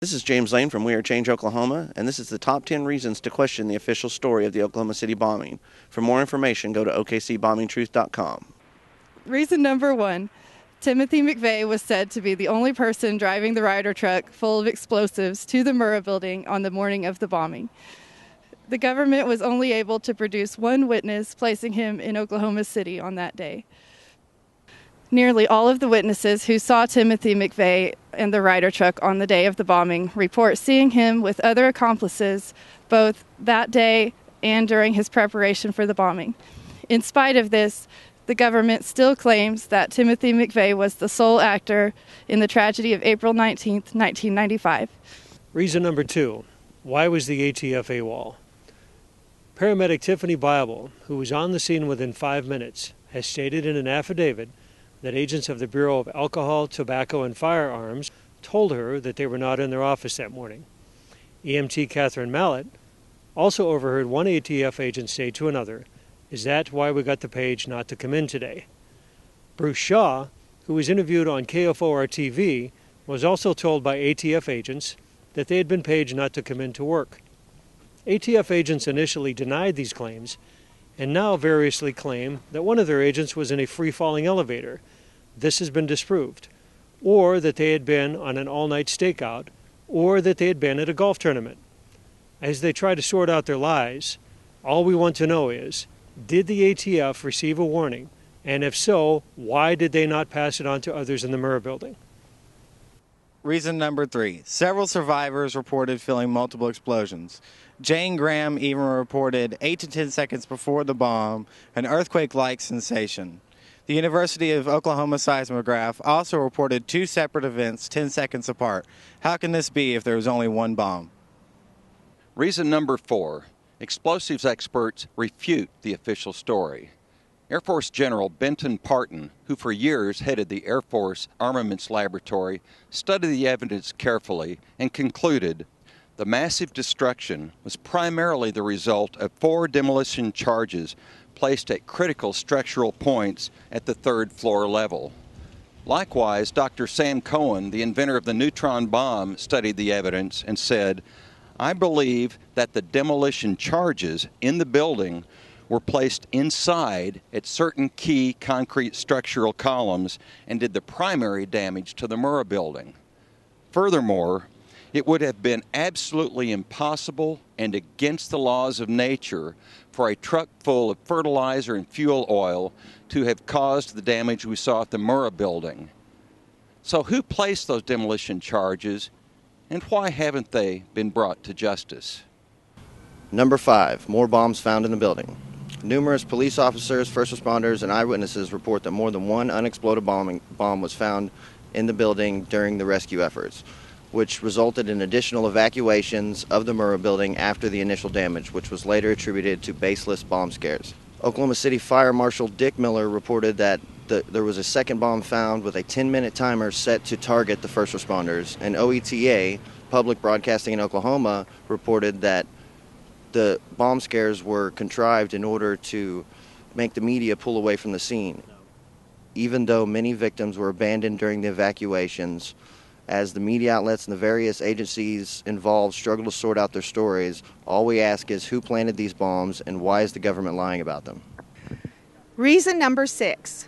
This is James Lane from WeAreChangeOklahoma, and this is the top 10 reasons to question the official story of the Oklahoma City bombing. For more information, go to okcbombingtruth.com. Reason number 1. Timothy McVeigh was said to be the only person driving the Ryder truck full of explosives to the Murrah building on the morning of the bombing. The government was only able to produce one witness, placing him in Oklahoma City on that day. Nearly all of the witnesses who saw Timothy McVeigh and the Ryder truck on the day of the bombing report seeing him with other accomplices both that day and during his preparation for the bombing. In spite of this, the government still claims that Timothy McVeigh was the sole actor in the tragedy of April 19, 1995. Reason number 2. Why was the ATF AWOL? Paramedic Tiffany Bible, who was on the scene within 5 minutes, has stated in an affidavit that agents of the Bureau of Alcohol, Tobacco, and Firearms told her that they were not in their office that morning. EMT Catherine Mallett also overheard one ATF agent say to another, "Is that why we got the page not to come in today?" Bruce Shaw, who was interviewed on KFOR-TV, was also told by ATF agents that they had been paged not to come in to work. ATF agents initially denied these claims and now variously claim that one of their agents was in a free-falling elevator. This has been disproved. Or that they had been on an all-night stakeout, or that they had been at a golf tournament. As they try to sort out their lies, all we want to know is, did the ATF receive a warning? And if so, why did they not pass it on to others in the Murrah building? Reason number 3. Several survivors reported feeling multiple explosions. Jane Graham even reported 8 to 10 seconds before the bomb an earthquake-like sensation. The University of Oklahoma seismograph also reported 2 separate events 10 seconds apart. How can this be if there was only one bomb? Reason number 4. Explosives experts refute the official story. Air Force General Benton Parton, who for years headed the Air Force Armaments Laboratory, studied the evidence carefully and concluded the massive destruction was primarily the result of 4 demolition charges placed at critical structural points at the 3rd floor level. Likewise, Dr. Sam Cohen, the inventor of the neutron bomb, studied the evidence and said, "I believe that the demolition charges in the building were placed inside at certain key concrete structural columns and did the primary damage to the Murrah building. Furthermore, it would have been absolutely impossible and against the laws of nature for a truck full of fertilizer and fuel oil to have caused the damage we saw at the Murrah building. So who placed those demolition charges, and why haven't they been brought to justice?" Number 5. More bombs found in the building. Numerous police officers, first responders, and eyewitnesses report that more than one unexploded bomb was found in the building during the rescue efforts, which resulted in additional evacuations of the Murrah building after the initial damage, which was later attributed to baseless bomb scares. Oklahoma City Fire Marshal Dick Miller reported that there was a second bomb found with a 10-minute timer set to target the first responders, and OETA, Public Broadcasting in Oklahoma, reported that the bomb scares were contrived in order to make the media pull away from the scene. Even though many victims were abandoned during the evacuations, as the media outlets and the various agencies involved struggle to sort out their stories, all we ask is who planted these bombs and why is the government lying about them? Reason number 6.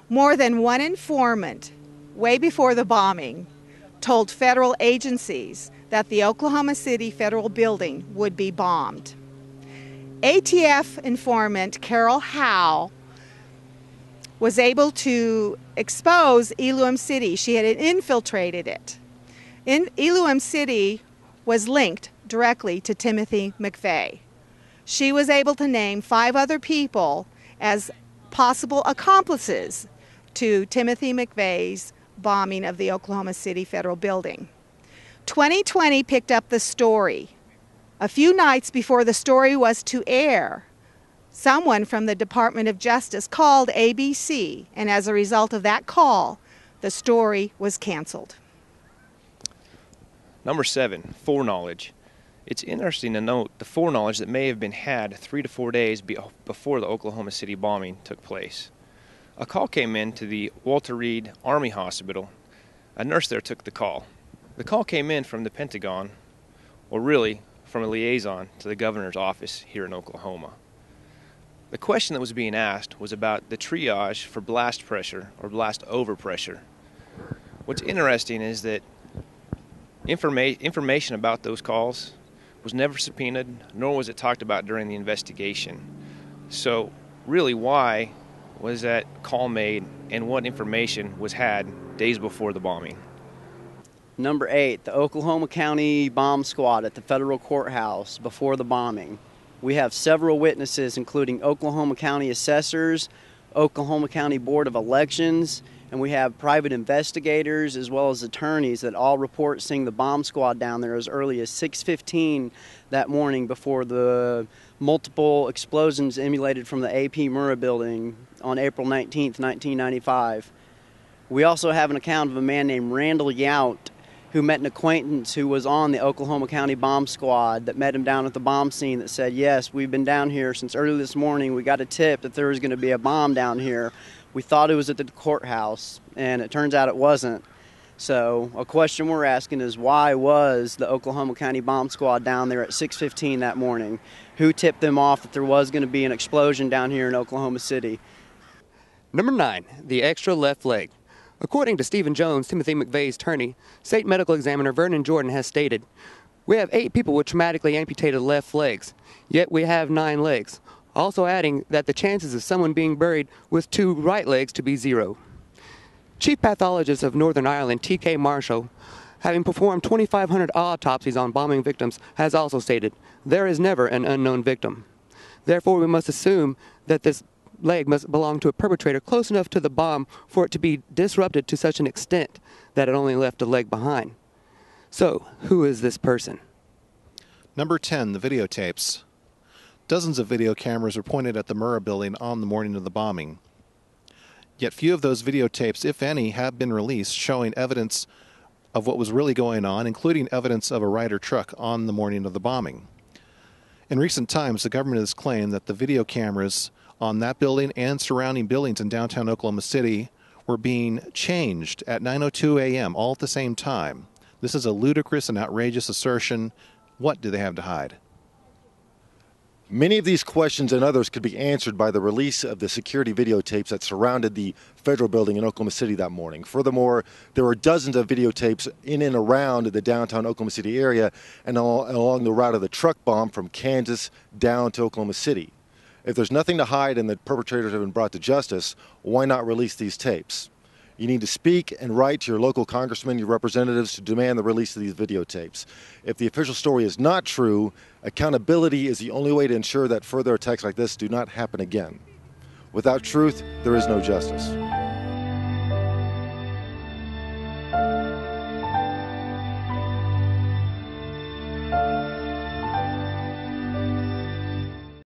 More than one informant, way before the bombing, told federal agencies that the Oklahoma City federal building would be bombed. ATF informant Carol Howe was able to expose Elohim City. She had infiltrated it. Elohim City was linked directly to Timothy McVeigh. She was able to name 5 other people as possible accomplices to Timothy McVeigh's bombing of the Oklahoma City federal building. 2020 picked up the story. A few nights before the story was to air, someone from the Department of Justice called ABC, and as a result of that call, the story was canceled. Number 7, foreknowledge. It's interesting to note the foreknowledge that may have been had 3 to 4 days before the Oklahoma City bombing took place. A call came in to the Walter Reed Army Hospital. A nurse there took the call. The call came in from the Pentagon, or really from a liaison to the governor's office here in Oklahoma. The question that was being asked was about the triage for blast pressure or blast overpressure. What's interesting is that information about those calls was never subpoenaed, nor was it talked about during the investigation. So really, why was that call made and what information was had days before the bombing? Number 8, the Oklahoma County Bomb Squad at the federal courthouse before the bombing. We have several witnesses, including Oklahoma County assessors, Oklahoma County Board of Elections, and we have private investigators as well as attorneys that all report seeing the bomb squad down there as early as 6:15 that morning before the multiple explosions emulated from the AP Murrah building on April 19th, 1995. We also have an account of a man named Randall Yount who met an acquaintance who was on the Oklahoma County Bomb Squad that met him down at the bomb scene that said, yes, we've been down here since early this morning. We got a tip that there was going to be a bomb down here. We thought it was at the courthouse, and it turns out it wasn't. So a question we're asking is, why was the Oklahoma County Bomb Squad down there at 6:15 that morning? Who tipped them off that there was going to be an explosion down here in Oklahoma City? Number 9, the extra left leg. According to Stephen Jones, Timothy McVeigh's attorney, State Medical Examiner Vernon Jordan has stated, we have 8 people with traumatically amputated left legs, yet we have 9 legs, also adding that the chances of someone being buried with 2 right legs to be 0. Chief pathologist of Northern Ireland, T.K. Marshall, having performed 2,500 autopsies on bombing victims, has also stated, there is never an unknown victim. Therefore, we must assume that this leg must belong to a perpetrator close enough to the bomb for it to be disrupted to such an extent that it only left a leg behind. So, who is this person? Number 10, the videotapes. Dozens of video cameras were pointed at the Murrah building on the morning of the bombing. Yet few of those videotapes, if any, have been released, showing evidence of what was really going on, including evidence of a Ryder truck on the morning of the bombing. In recent times, the government has claimed that the video cameras on that building and surrounding buildings in downtown Oklahoma City were being changed at 9:02 a.m. all at the same time. This is a ludicrous and outrageous assertion. What do they have to hide? Many of these questions and others could be answered by the release of the security videotapes that surrounded the federal building in Oklahoma City that morning. Furthermore, there were dozens of videotapes in and around the downtown Oklahoma City area and along the route of the truck bomb from Kansas down to Oklahoma City. If there's nothing to hide and the perpetrators have been brought to justice, why not release these tapes? You need to speak and write to your local congressman, your representatives, to demand the release of these videotapes. If the official story is not true, accountability is the only way to ensure that further attacks like this do not happen again. Without truth, there is no justice.